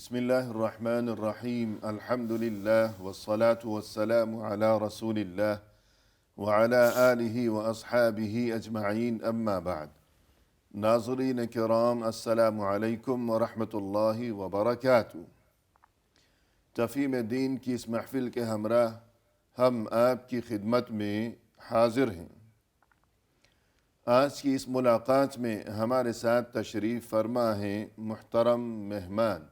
بسم الله الرحمن الرحيم الحمد لله والصلاة والسلام على رسول الله وعلى آله وأصحابه أجمعين أما بعد ناظرین کرام السلام علیکم ورحمۃ اللہ وبرکاتہ۔ تفہیم دین کی اس محفل کے ہمراہ ہم آپ کی خدمت میں حاضر ہیں۔ آج کی اس ملاقات میں ہمارے ساتھ تشریف فرما ہیں محترم مہمان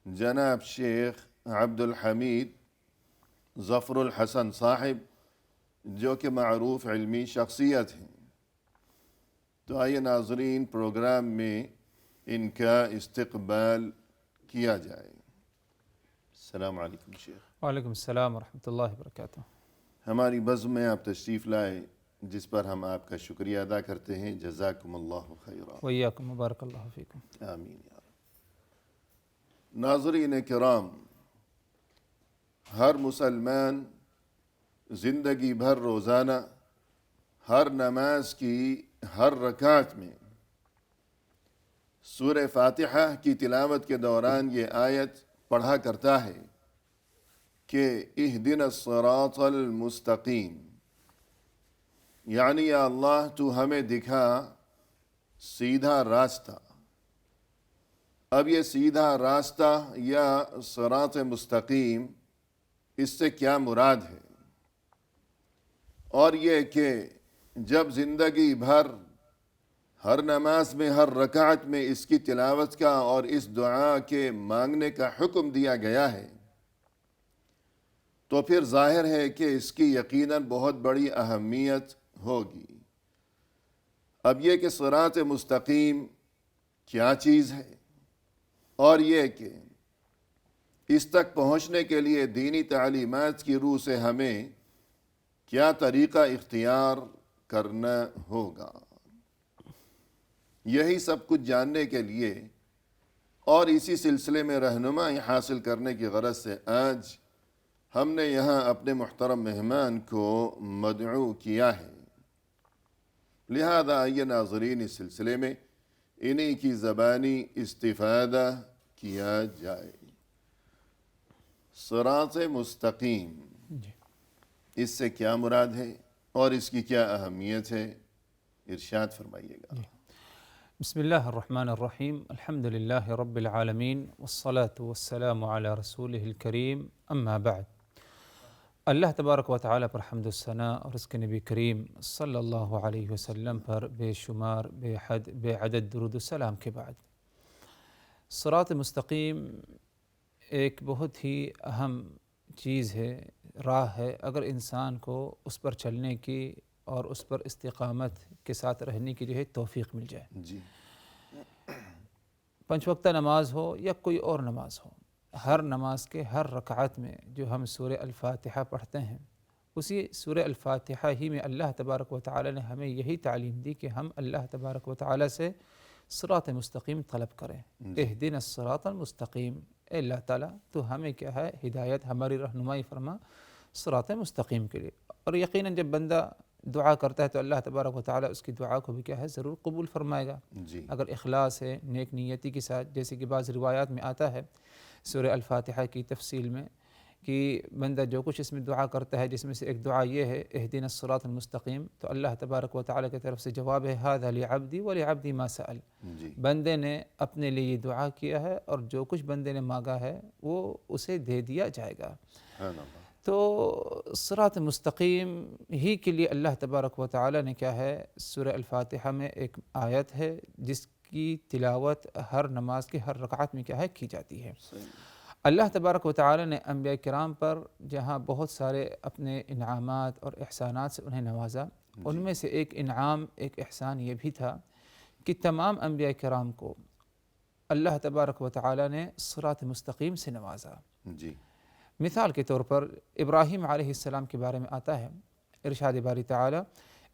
جناب شیخ عبد الحمید ظفر الحسن صاحب، جو کہ معروف علمی شخصیت ہیں۔ تو آئیے ناظرین پروگرام میں ان کا استقبال کیا جائے۔ السلام علیکم شیخ۔ وعلیکم السلام ورحمۃ اللہ وبرکاتہ۔ ہماری بزم میں آپ تشریف لائے، جس پر ہم آپ کا شکریہ ادا کرتے ہیں۔ جزاکم اللہ خیرا۔ وإیاکم مبارک اللہ فیکم۔ آمین یا رب۔ ناظرین کرام، ہر مسلمان زندگی بھر روزانہ ہر نماز کی ہر رکعت میں سورہ فاتحہ کی تلاوت کے دوران یہ آیت پڑھا کرتا ہے کہ اہدنا الصراط المستقیم، یعنی یا اللہ تو ہمیں دکھا سیدھا راستہ۔ اب یہ سیدھا راستہ یا صراط مستقیم، اس سے کیا مراد ہے؟ اور یہ کہ جب زندگی بھر ہر نماز میں ہر رکعت میں اس کی تلاوت کا اور اس دعا کے مانگنے کا حکم دیا گیا ہے، تو پھر ظاہر ہے کہ اس کی یقیناً بہت بڑی اہمیت ہوگی۔ اب یہ کہ صراط مستقیم کیا چیز ہے، اور یہ کہ اس تک پہنچنے کے لیے دینی تعلیمات کی روح سے ہمیں کیا طریقہ اختیار کرنا ہوگا، یہی سب کچھ جاننے کے لیے اور اسی سلسلے میں رہنمائی حاصل کرنے کی غرض سے آج ہم نے یہاں اپنے محترم مہمان کو مدعو کیا ہے۔ لہذا آئیے ناظرین اس سلسلے میں انہی کی زبانی استفادہ کیا جائے۔ صراط مستقیم، اس سے کیا مراد ہے اور اس کی کیا اہمیت ہے، ارشاد فرمائیے گا۔ بسم اللہ الرحمن الرحیم، الحمد للہ رب العالمین، والصلاة والسلام علی رسولہ الکریم، اما بعد۔ اللہ تبارک و تعالی پر حمد و ثنا اور اس کے نبی کریم صلی اللہ علیہ وسلم پر بے شمار بے حد بے عدد درود و سلام کے بعد، صراط مستقیم ایک بہت ہی اہم چیز ہے، راہ ہے۔ اگر انسان کو اس پر چلنے کی اور اس پر استقامت کے ساتھ رہنے کی جو ہے توفیق مل جائے، جی، پنج وقتہ نماز ہو یا کوئی اور نماز ہو، ہر نماز کے ہر رکعت میں جو ہم سورہ الفاتحہ پڑھتے ہیں، اسی سورہ الفاتحہ ہی میں اللہ تبارک و تعالی نے ہمیں یہی تعلیم دی کہ ہم اللہ تبارک و تعالی سے صراط مستقیم طلب کریں۔ اہدنا الصراط المستقیم، اے اللہ تعالیٰ تو ہمیں کیا ہے ہدایت، ہماری رہنمائی فرما صراط مستقیم کے لیے۔ اور یقیناً جب بندہ دعا کرتا ہے تو اللہ تبارک و تعالیٰ اس کی دعا کو بھی کیا ہے ضرور قبول فرمائے گا، اگر اخلاص ہے، نیک نیتی کے ساتھ۔ جیسے کہ بعض روایات میں آتا ہے سورہ الفاتحہ کی تفصیل میں کہ بندہ جو کچھ اس میں دعا کرتا ہے، جس میں سے ایک دعا یہ ہے اہدنا الصراط المستقیم، تو اللہ تبارک و تعالیٰ کی طرف سے جواب ہے ھذا لعبدی ولعبدی ما سأل، بندے نے اپنے لیے یہ دعا کیا ہے اور جو کچھ بندے نے مانگا ہے وہ اسے دے دیا جائے گا۔ تو صراط مستقیم ہی کے لیے اللہ تبارک و تعالیٰ نے کیا ہے سورہ الفاتحہ میں ایک آیت ہے جس کی تلاوت ہر نماز کے ہر رکعت میں کیا ہے کی جاتی ہے۔ اللہ تبارک و تعالیٰ نے انبیاء کرام پر جہاں بہت سارے اپنے انعامات اور احسانات سے انہیں نوازا، ان میں سے ایک انعام، ایک احسان یہ بھی تھا کہ تمام انبیاء کرام کو اللہ تبارک و تعالیٰ نے صراط مستقیم سے نوازا۔ مثال کے طور پر ابراہیم علیہ السلام کے بارے میں آتا ہے، ارشاد باری تعالی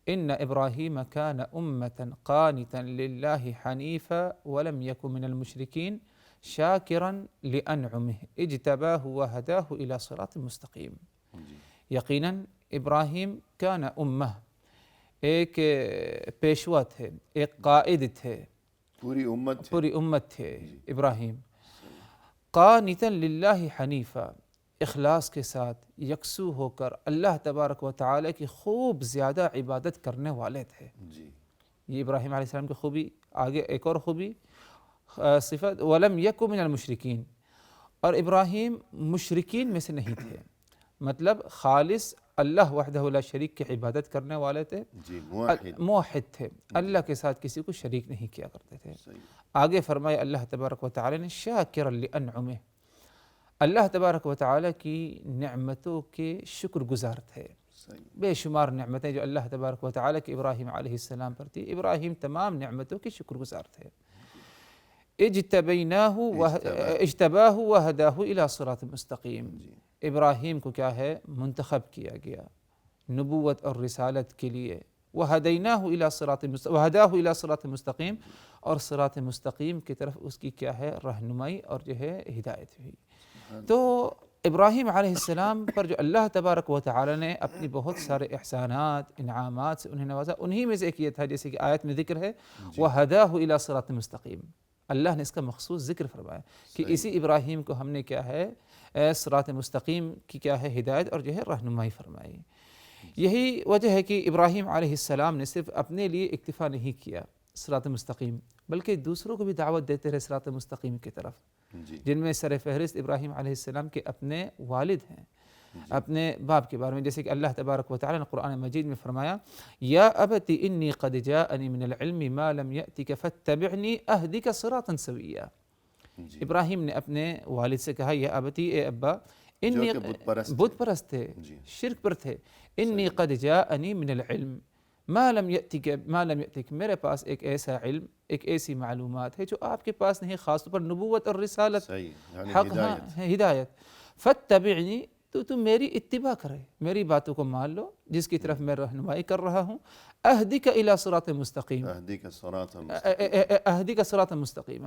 ان ابراہیم کان امة قانتا للہ حنیفا ولم یک من المشرکین شاکرا لانعمہ اجتباہ وہداہ الی صراط مستقیم۔ یقیناً ابراہیم کان امہ، ایک پیشوا تھے، ایک قائد تھے، پوری امت تھے ابراہیم، قانتا للہ حنیفا، اخلاص کے ساتھ یکسو ہو کر اللہ تبارک و تعالی کی خوب زیادہ عبادت کرنے والے تھے۔ جی یہ ابراہیم علیہ السلام کی خوبی۔ آگے ایک اور خوبی صفت، ولم یک من المشرکین، اور ابراہیم مشرکین میں سے نہیں تھے، مطلب خالص اللہ وحدہ لا شریک کی عبادت کرنے والے تھے، جی موحد، موحد تھے، اللہ کے ساتھ کسی کو شریک نہیں کیا کرتے تھے۔ صحیح، آگے فرمایا اللہ تبارک و تعالی نے شاکرا لانعمہ، اللہ تبارک و تعالی کی نعمتوں کے شکر گزار تھے۔ صحیح، بے شمار نعمتیں جو اللہ تبارک و تعالی کے ابراہیم علیہ السلام پر تھی، ابراہیم تمام نعمتوں کے شکر گزار تھے۔ اجتباہ وہداہ الی صراط مستقیم، ابراہیم کو کیا ہے منتخب کیا گیا نبوت اور رسالت کے لیے، وہدیناہ الی صراط مستقیم، اور صراط مستقیم کی طرف اس کی کیا ہے رہنمائی اور جو ہے ہدایت ہوئی۔ تو ابراہیم علیہ السلام پر جو اللہ تبارک و تعالی نے اپنی بہت سارے احسانات انعامات سے انہیں نوازا، انہی میں سے ایک یہ تھا جیسے کہ آیت میں ذکر ہے وَهَدَاهُ إِلَى صِرَاطٍ مستقیم، اللہ نے اس کا مخصوص ذکر فرمایا کہ اسی ابراہیم کو ہم نے کیا ہے صراط مستقیم کی کیا ہے ہدایت اور جو ہے رہنمائی فرمائی۔ یہی وجہ ہے کہ ابراہیم علیہ السلام نے صرف اپنے لیے اکتفا نہیں کیا صراط مستقیم، بلکہ دوسروں کو بھی دعوت دیتے رہے صراط مستقیم کی طرف، جن میں سر فہرست ابراہیم علیہ السلام کے اپنے والد ہیں، اپنے باپ کے بارے میں، جیسے کہ اللہ تبارک و تعالی نے قرآن مجید میں فرمایا یا ابت انی قد جاءنی من العلم ما لم یأتک فاتبعنی اہدک صراطا سویا۔ ابراہیم نے اپنے والد سے کہا یا ابتی، اے ابا، انی بت پرست تھے، شرک پر تھے، انی قد جاءنی من العلم ما لم یأتک، میرے پاس ایک ایسا علم، ایک ایسی معلومات ہے جو آپ کے پاس نہیں، خاص طور پر نبوت اور رسالت، حق ہدایت، فاتبعنی، تو تم میری اتباع کرے، میری باتوں کو مان لو جس کی طرف میں رہنمائی کر رہا ہوں، اہدک الی صراط مستقیم، اہدک صراط مستقیم،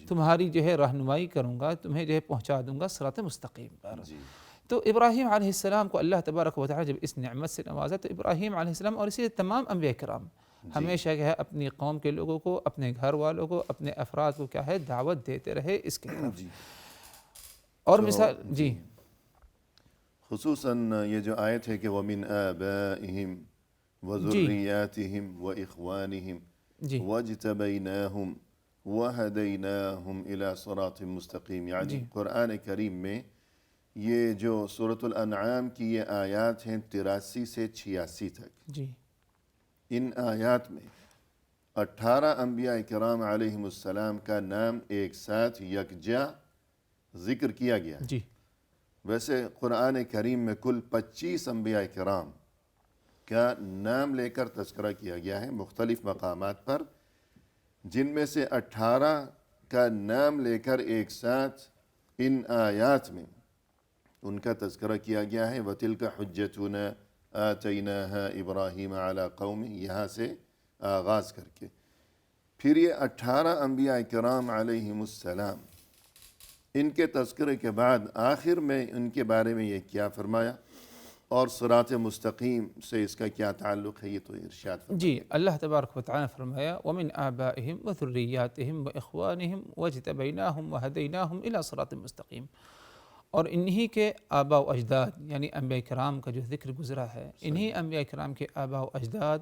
تمہاری جو ہے رہنمائی کروں گا، تمہیں جو ہے پہنچا دوں گا صراط مستقیم پر۔ تو ابراہیم علیہ السلام کو اللہ تبارک و تعالی جب اس نعمت سے نوازا، تو ابراہیم علیہ السلام اور اسی تمام انبیاء کرام ہمیشہ کیا ہے اپنی قوم کے لوگوں کو، اپنے گھر والوں کو، اپنے افراد کو کیا ہے دعوت دیتے رہے اس کی طرف۔ اور مثال جی خصوصاً یہ جو آیت ہے کہ وَمِنْ آبَائِهِمْ وَذُرِّيَّاتِهِمْ وَإِخْوَانِهِمْ وَاجْتَبَيْنَاهُمْ وَهَدَيْنَاهُمْ إِلَى صِرَاطٍ مستقیم، یعنی قرآن کریم میں یہ جو سورۃ الانعام کی یہ آیات ہیں 83 سے 86 تک، ان آیات میں 18 انبیاء کرام علیہم السلام کا نام ایک ساتھ یکجا ذکر کیا گیا ہے۔ ویسے قرآن کریم میں کل 25 انبیاء کرام کا نام لے کر تذکرہ کیا گیا ہے مختلف مقامات پر، جن میں سے 18 کا نام لے کر ایک ساتھ ان آیات میں ان کا تذکرہ کیا گیا ہے۔ وَتِلْكَ حُجَّتُنَا آتَيْنَاهَا إِبْرَاهِيمَ عَلَىٰ قَوْمِهِ، یہاں سے آغاز کر کے پھر یہ 18 انبیاء کرام علیہم السلام، ان کے تذکرے کے بعد آخر میں ان کے بارے میں یہ کیا فرمایا اور صراط مستقیم سے اس کا کیا تعلق ہے، یہ تو ارشاد فرمایا۔ جی اللہ تبارک و تعالی نے فرمایا وَمِنْ آبَائِهِمْ وَذُرِّيَّاتِهِمْ وَإِخْوَانِهِمْ وَاجْتَبَيْنَاهُمْ وَهَدَيْنَاهُمْ إِلَى صِرَاطٍ مستقیم، اور انہی کے آباء و اجداد یعنی انبیاء کرام کا جو ذکر گزرا ہے، انہی انبیاء کرام کے آباء و اجداد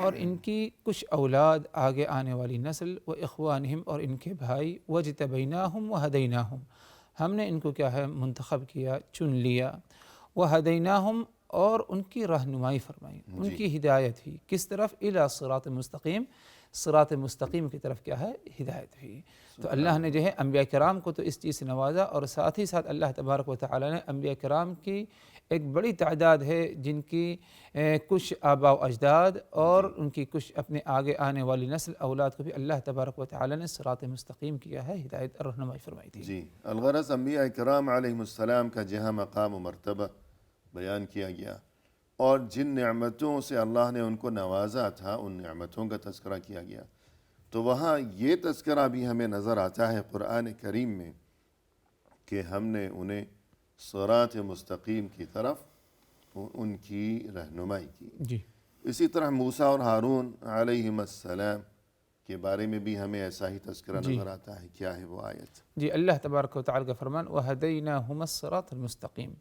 اور ان کی کچھ اولاد، آگے آنے والی نسل، و اخوانہم، اور ان کے بھائی، وجتبیناہم وہدیناہم، ہم نے ان کو کیا ہے منتخب کیا، چن لیا، وہدیناہم، اور ان کی رہنمائی فرمائی، ان کی ہدایت ہوئی، کس طرف؟ الی صراط مستقیم، صراط مستقیم کی طرف کیا ہے ہدایت ہوئی۔ تو اللہ نے جو ہے انبیاء کرام کو تو اس چیز سے نوازا، اور ساتھ ہی ساتھ اللہ تبارک و تعالی نے انبیاء کرام کی ایک بڑی تعداد ہے جن کی کچھ آباء و اجداد اور ان کی کچھ اپنے آگے آنے والی نسل اولاد کو بھی اللہ تبارک و تعالی نے صراط مستقیم کیا ہے، ہدایت اور رہنمائی فرمائی تھی۔ جی الغرض انبیاء کرام علیہم السلام کا جہاں مقام و مرتبہ بیان کیا گیا، اور جن نعمتوں سے اللہ نے ان کو نوازا تھا ان نعمتوں کا تذکرہ کیا گیا، تو وہاں یہ تذکرہ بھی ہمیں نظر آتا ہے قرآن کریم میں کہ ہم نے انہیں صراط مستقیم کی طرف ان کی رہنمائی کی۔ جی اسی طرح موسیٰ اور ہارون علیہم السلام کے بارے میں بھی ہمیں ایسا ہی تذکرہ نظر آتا ہے. کیا ہے وہ آیت؟ جی اللہ تبارک و تعالی کا فرمان وَهَدَيْنَاهُمَا الصِّرَاطَ الْمُسْتَقِيمَ،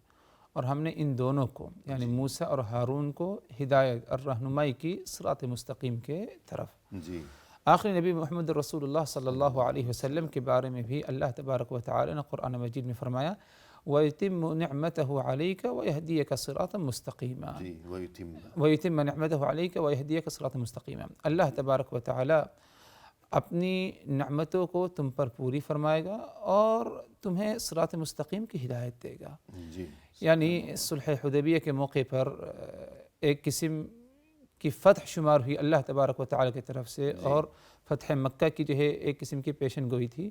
اور ہم نے ان دونوں کو یعنی موسیٰ اور ہارون کو ہدایت اور رہنمائی کی صراط مستقیم کے طرف. جی آخری نبی محمد رسول اللہ صلی اللہ علیہ وسلم کے بارے میں بھی اللہ تبارک و تعالی نے قرآن مجید میں فرمایا وَيُتِمُّ نِعْمَتَهُ عَلَيْكَ وَيَهْدِيَكَ صِرَاطًا مُسْتَقِيمًا. جی وَيُتِمَّ نِعْمَتَهُ عَلَيْكَ وَيَهْدِيَكَ صِرَاطًا مُسْتَقِيمًا. اللہ تبارک و تعالی اپنی نعمتوں کو تم پر پوری فرمائے گا اور تمہیں صراط مستقیم کی ہدایت دے گا. جی یعنی صلح حدیبیہ کے موقع پر ایک قسم کی فتح شمار ہوئی اللہ تبارک و تعالی کی طرف سے، اور فتح مکہ کی جو ہے ایک قسم کی پیشن گوئی تھی.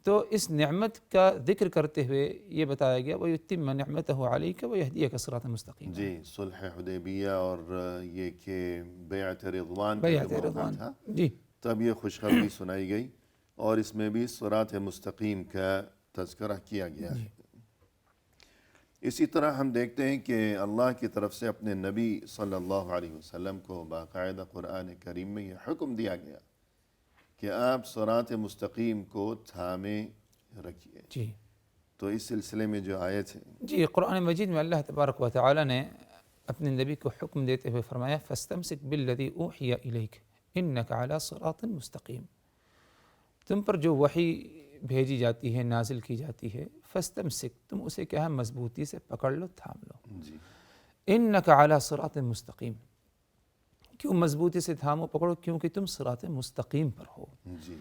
تو اس نعمت کا ذکر کرتے ہوئے یہ بتایا گیا وَيُتِمَّ نِعْمَتَهُ عَلَيْكَ وَيَهْدِيَكَ صِرَاطًا مُسْتَقِيمًا. جی صلح حدیبیہ اور یہ کہ بیعت رضوان کا بیعت جو موقع رضوان تھا، جی تب یہ خوشخبری سنائی گئی اور اس میں بھی صراط مستقیم کا تذکرہ کیا گیا ہے. اسی طرح ہم دیکھتے ہیں کہ اللہ کی طرف سے اپنے نبی صلی اللہ علیہ وسلم کو باقاعدہ قرآن کریم میں یہ حکم دیا گیا کہ آپ صراط مستقیم کو تھامے رکھیے. جی تو اس سلسلے میں جو آیت ہے جی قرآن مجید میں اللہ تبارک و تعالی نے اپنے نبی کو حکم دیتے ہوئے فرمایا فَاسْتَمْسِكْ بِالَّذِي أُوحِيَ إِلَيْكَ إِنَّكَ عَلَى صِرَاطٍ مُسْتَقِيمٍ. تم پر جو وحی بھیجی جاتی ہے، نازل کی جاتی ہے، فَاسْتَمْسِكْ، تم اسے کیا ہے مضبوطی سے پکڑ لو، تھام لو. جی إِنَّكَ عَلَى صِرَاطٍ مُسْتَقِيمٍ. کیوں مضبوطی سے تھامو پکڑو؟ کیونکہ تم صراط مستقیم پر ہو. جی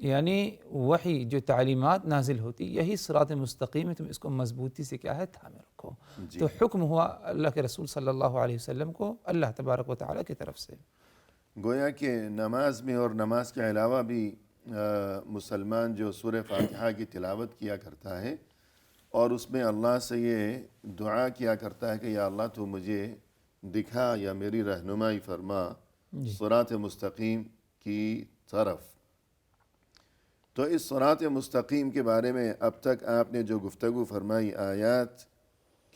یعنی وحی جو تعلیمات نازل ہوتی یہی صراط مستقیم ہے، تم اس کو مضبوطی سے کیا ہے تھامے رکھو. تو حکم ہوا اللہ کے رسول صلی اللہ علیہ وسلم کو اللہ تبارک و تعالی کی طرف سے. گویا کہ نماز میں اور نماز کے علاوہ بھی مسلمان جو سورہ فاتحہ کی تلاوت کیا کرتا ہے اور اس میں اللہ سے یہ دعا کیا کرتا ہے کہ یا اللہ تو مجھے دکھا یا میری رہنمائی فرما صراط مستقیم کی طرف. تو اس صراط مستقیم کے بارے میں اب تک آپ نے جو گفتگو فرمائی آیات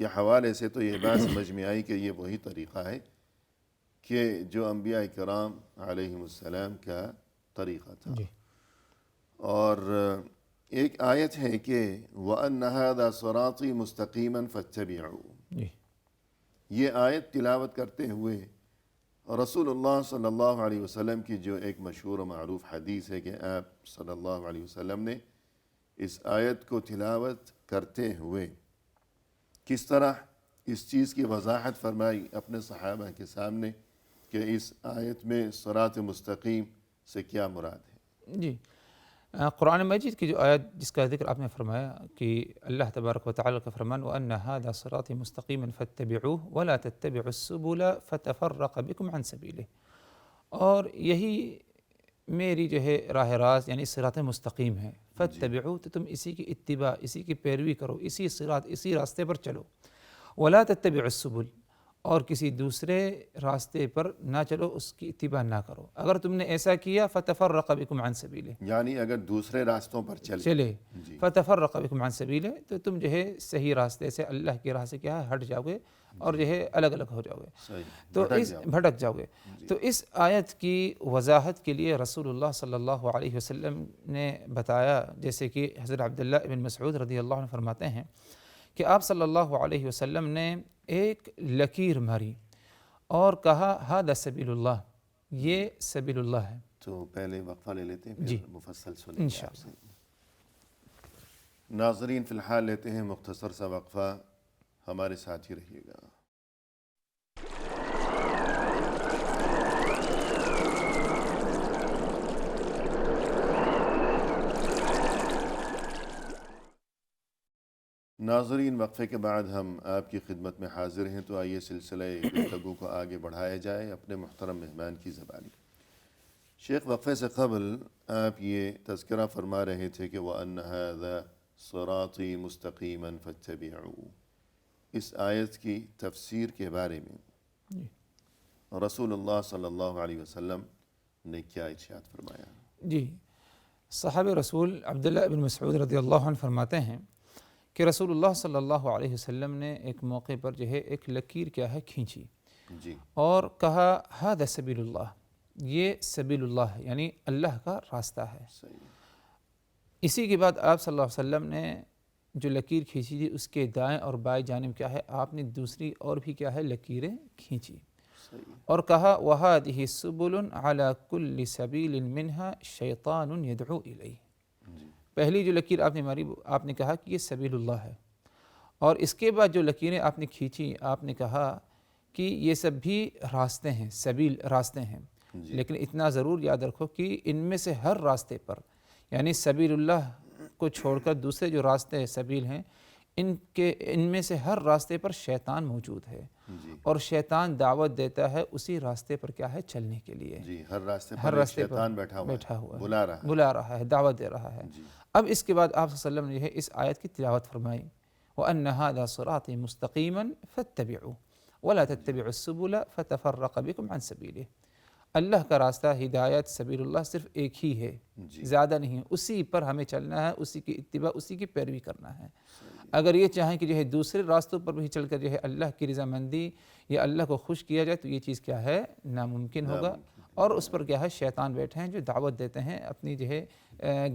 کے حوالے سے، تو یہ بات سمجھ میں آئی کہ یہ وہی طریقہ ہے کہ جو انبیاء کرام علیہم السلام کا طریقہ تھا. اور ایک آیت ہے کہ وَأَنَّ هَذَا صِرَاطِي مُسْتَقِيمًا فَاتَّبِعُوهُ. یہ آیت تلاوت کرتے ہوئے رسول اللہ صلی اللہ علیہ وسلم کی جو ایک مشہور و معروف حدیث ہے کہ آپ صلی اللہ علیہ وسلم نے اس آیت کو تلاوت کرتے ہوئے کس طرح اس چیز کی وضاحت فرمائی اپنے صحابہ کے سامنے کہ اس آیت میں صراط مستقیم سے کیا مراد ہے. جی قرآن مجید کی جو آیت جس کا ذکر آپ نے فرمایا کہ اللہ تبارک و تعالی کا فرمان وَأَنَّ هَذَا صِرَاطِي مُسْتَقِيمًا فَاتَّبِعُوهُ وَلَا تَتَّبِعُوا السُّبُلَ فَتَفَرَّقَ بِكُمْ عَنْ سَبِيلِهِ. اور یہی میری جو ہے راہ راست یعنی صراط مستقیم ہے. فَاتَّبِعُوا، تو تم اسی کی اتباع، اسی کی پیروی کرو، اسی صراط، اسی راستے پر چلو. وَلَا تَتَّبِعُوا السُّبُلَ، اور کسی دوسرے راستے پر نہ چلو، اس کی اتباع نہ کرو. اگر تم نے ایسا کیا فَتَفَرَّقَ بِكُمْ عَنْ سَبِيلِهِ، یعنی اگر دوسرے راستوں پر چلے فَتَفَرَّقَ بِكُمْ عَنْ سَبِيلِهِ، تو تم جو ہے صحیح راستے سے اللہ کی راہ سے کیا ہے ہٹ جاؤ گے اور جو ہے الگ الگ ہو جاؤ گے، تو اس بھٹک جاؤ گے. تو اس آیت کی وضاحت کے لیے رسول اللہ صلی اللہ علیہ وسلم نے بتایا، جیسے کہ حضرت عبداللہ ابن مسعود رضی اللہ عنہ فرماتے ہیں کہ آپ صلی اللہ علیہ وسلم نے ایک لکیر ماری اور کہا ہذا سبیل اللہ، یہ سبیل اللہ ہے. تو پہلے وقفہ لے لیتے ہیں پھر مفصل سنیں انشاءاللہ. ناظرین فی الحال لیتے ہیں مختصر سا وقفہ، ہمارے ساتھ ہی رہیے گا. ناظرین وقفے کے بعد ہم آپ کی خدمت میں حاضر ہیں، تو آئیے سلسلہ گفتگو کو آگے بڑھایا جائے اپنے محترم مہمان کی زبانی. شیخ وقفے سے قبل آپ یہ تذکرہ فرما رہے تھے کہ وَأَنَّ هَذَا صِرَاطِي مُسْتَقِيمًا فَاتَّبِعُوهُ. اس آیت کی تفسیر کے بارے میں رسول اللہ صلی اللہ علیہ وسلم نے کیا ارشاد فرمایا؟ جی صحابہ رسول عبداللہ ابن مسعود رضی اللہ عنہ فرماتے ہیں کہ رسول اللہ صلی اللہ علیہ وسلم نے ایک موقع پر جو ہے ایک لکیر کیا ہے کھینچی اور کہا ہذا سبیل اللہ، یہ سبیل اللہ ہے، یعنی اللہ کا راستہ ہے۔ صحیح۔ اسی کے بعد آپ صلی اللہ علیہ وسلم نے جو لکیر کھینچی تھی اس کے دائیں اور بائیں جانب کیا ہے، آپ نے دوسری اور بھی کیا ہے لکیریں کھینچی صحیح۔ اور کہا وَهَٰذِهِ سُبُلٌ عَلَىٰ كُلِّ سَبِيلٍ مِّنْهَا شَيْطَانٌ يَدْعُو إِلَيْهِ۔ جی پہلی جو لکیر آپ نے ماری آپ نے کہا کہ یہ سبیل اللہ ہے، اور اس کے بعد جو لکیریں آپ نے کھینچی آپ نے کہا کہ یہ سب بھی راستے ہیں، سبیل راستے ہیں، جی لیکن اتنا ضرور یاد رکھو کہ ان میں سے ہر راستے پر، یعنی سبیل اللہ کو چھوڑ کر دوسرے جو راستے سبیل ہیں ان میں سے ہر راستے پر شیطان موجود ہے، جی اور شیطان دعوت دیتا ہے اسی راستے پر کیا ہے چلنے کے لیے۔ جی، ہر راستے ہر پر ایک راستے شیطان پر بیٹھا ہوا ہے، ہے، بلا رہا ہے، دعوت دے رہا ہے۔ جی اب اس کے بعد آپ صلی اللہ علیہ وسلم نے اس آیت کی تلاوت فرمائی وَأَنَّ هَٰذَا صِرَاطِي مُسْتَقِيمًا فَاتَّبِعُوهُ وَلَا تَتَّبِعُوا السُّبُلَ فَتَفَرَّقَ بِكُمْ عَنْ سَبِيلِهِ۔ اللہ کا راستہ ہدایت سبیل اللہ صرف ایک ہی ہے، جی زیادہ نہیں، اسی پر ہمیں چلنا ہے، اسی کی اتباع، اسی کی پیروی کرنا ہے۔ اگر یہ چاہیں کہ جو ہے دوسرے راستوں پر بھی چل کر جو ہے اللہ کی رضامندی یا اللہ کو خوش کیا جائے تو یہ چیز کیا ہے ناممکن ہوگا، اور اس پر کیا ہے شیطان بیٹھے ہیں جو دعوت دیتے ہیں اپنی جو ہے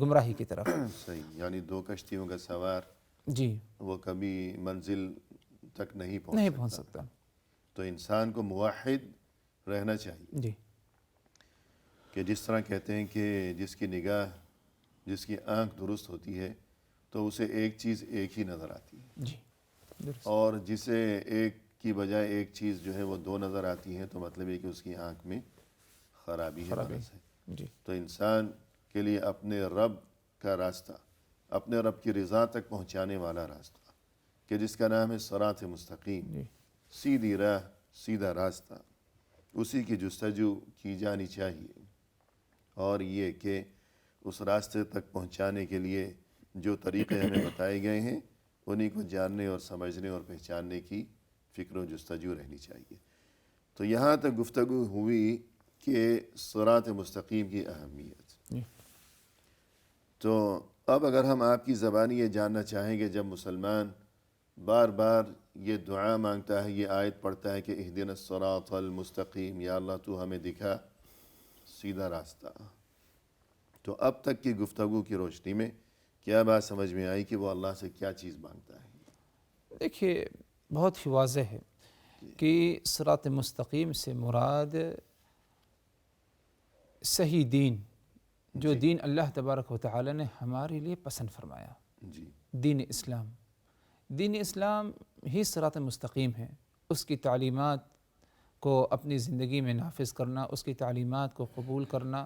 گمراہی کی طرف۔ صحیح، یعنی دو کشتیوں کا سوار جی وہ کبھی منزل تک نہیں نہیں پہنچ پہنچ سکتا، سکتا۔ تو انسان کو موحد رہنا چاہیے، جی کہ جس طرح کہتے ہیں کہ جس کی نگاہ، جس کی آنکھ درست ہوتی ہے تو اسے ایک چیز ایک ہی نظر آتی ہے، جی درست۔ اور جسے ایک کی بجائے ایک چیز جو ہے وہ دو نظر آتی ہے تو مطلب یہ کہ اس کی آنکھ میں خرابی ہے، مرض ہے۔ جی تو انسان کے لیے اپنے رب کا راستہ، اپنے رب کی رضا تک پہنچانے والا راستہ کہ جس کا نام ہے صراط مستقیم، جی سیدھی راہ، سیدھا راستہ، اسی کی جستجو کی جانی چاہیے، اور یہ کہ اس راستے تک پہنچانے کے لیے جو طریقے ہمیں بتائے گئے ہیں انہی کو جاننے اور سمجھنے اور پہچاننے کی فکر و جستجو رہنی چاہیے۔ تو یہاں تک گفتگو ہوئی کہ صراط مستقیم کی اہمیت۔ جی تو اب اگر ہم آپ کی زبانی یہ جاننا چاہیں گے، جب مسلمان بار بار یہ دعا مانگتا ہے، یہ آیت پڑھتا ہے کہ اہدنا الصراط المستقیم، یا اللہ تو ہمیں دکھا سیدھا راستہ، تو اب تک کی گفتگو کی روشنی میں کیا بات سمجھ میں آئی کہ وہ اللہ سے کیا چیز مانگتا ہے؟ دیکھیے بہت ہی واضح ہے کہ صراط مستقیم سے مراد صحیح دین، جو دین اللہ تبارک و تعالی نے ہمارے لیے پسند فرمایا، جی دین اسلام، دین اسلام ہی صراط مستقیم ہے۔ اس کی تعلیمات کو اپنی زندگی میں نافذ کرنا، اس کی تعلیمات کو قبول کرنا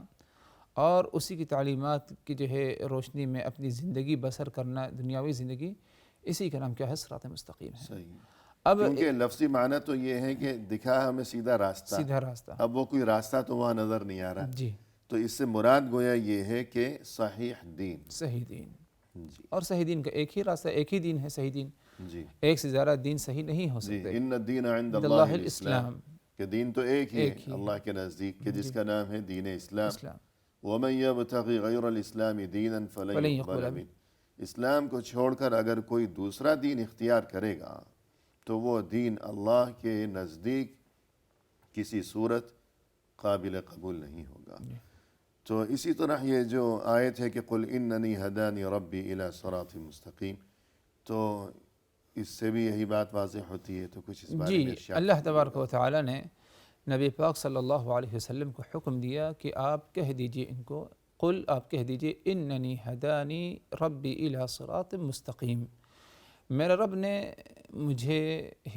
اور اسی کی تعلیمات کی جو ہے روشنی میں اپنی زندگی بسر کرنا، دنیاوی زندگی، اسی کا نام کیا ہے صراط مستقیم ہے۔ صحیح، اب کیونکہ لفظی معنی تو یہ ہے کہ دکھا ہمیں سیدھا راستہ، سیدھا راستہ، اب وہ کوئی راستہ تو وہاں نظر نہیں آ رہا، جی تو اس سے مراد گویا یہ ہے کہ صحیح دین۔ صحیح دین، جی اور صحیح دین کا ایک ہی راستہ، ایک ہی دین ہے صحیح دین، جی ایک سے زیادہ دین صحیح نہیں ہو جی، سکتے۔ ان الدین عند عند اللہ اللہ الاسلام، الاسلام، کہ دین تو ایک ہی ایک ہے ہی ہے، اللہ کے نزدیک، کہ جس جی کا نام ہے دین اسلام۔ اسلام، وَمَن يَبْتَغِ غَيْرَ الْإِسْلَامِ دِينًا فَلَن فَلَن يُقْبَلَ يُقْبَلَ مِنْهُ، اسلام کو چھوڑ کر اگر کوئی دوسرا دین اختیار کرے گا تو وہ دین اللہ کے نزدیک کسی صورت قابل قبول نہیں ہوگا۔ تو اسی طرح یہ جو آیت ہے کہ قُلْ إِنَّنِي هَدَانِ رَبِّي إِلَى صِرَاطٍ مستقیم، تو اس سے بھی یہی بات واضح ہوتی ہے، تو کچھ اس بارے میں جی ارشاد اللہ کیجیے تبارک گا۔ و تعالی نے نبی پاک صلی اللہ علیہ وسلم کو حکم دیا کہ آپ کہہ دیجئے ان کو، قل آپ کہہ دیجئے اننی ہدانی ربی الی صراط مستقیم، میرے رب نے مجھے